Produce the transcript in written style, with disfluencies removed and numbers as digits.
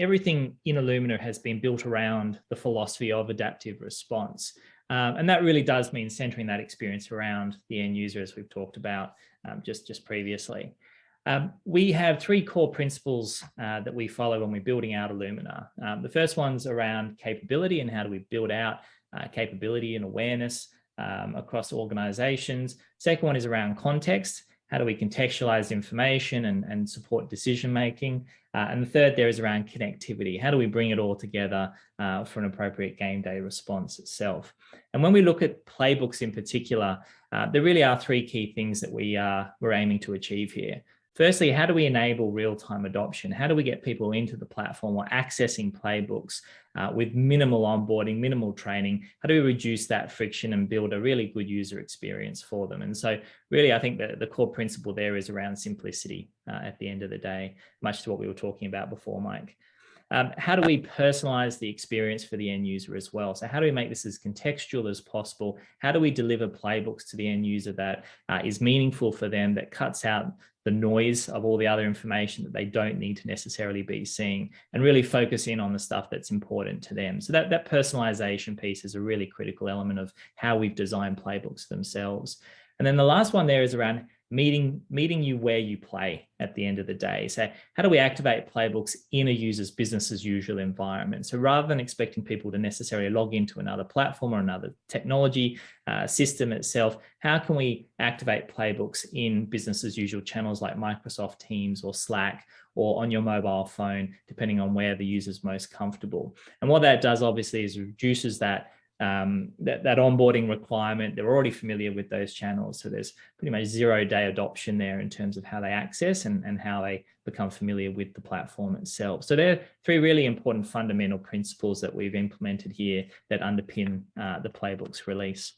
everything in iluminr has been built around the philosophy of adaptive response. And that really does mean centering that experience around the end user, as we've talked about just previously. We have three core principles that we follow when we're building out iluminr. The first one's around capability and how do we build out capability and awareness across organizations. Second one is around context. How do we contextualize information and support decision-making? And the third there is around connectivity. How do we bring it all together for an appropriate game day response itself? And when we look at Playbooks in particular, there really are three key things that we're aiming to achieve here. Firstly, how do we enable real-time adoption? How do we get people into the platform or accessing Playbooks with minimal onboarding, minimal training? How do we reduce that friction and build a really good user experience for them? And so really, I think that the core principle there is around simplicity at the end of the day, much to what we were talking about before, Mike. How do we personalize the experience for the end user as well? So how do we make this as contextual as possible? How do we deliver Playbooks to the end user that is meaningful for them, that cuts out the noise of all the other information that they don't need to necessarily be seeing, and really focus in on the stuff that's important to them? So that personalization piece is a really critical element of how we've designed Playbooks themselves. And then the last one there is around meeting you where you play at the end of the day. So how do we activate Playbooks in a user's business as usual environment? So rather than expecting people to necessarily log into another platform or another technology system itself, how can we activate Playbooks in business as usual channels like Microsoft Teams or Slack, or on your mobile phone, depending on where the user's most comfortable? And what that does obviously is reduces that onboarding requirement. They're already familiar with those channels. So there's pretty much 0-day adoption there in terms of how they access and how they become familiar with the platform itself. So there are three really important fundamental principles that we've implemented here that underpin the Playbooks release.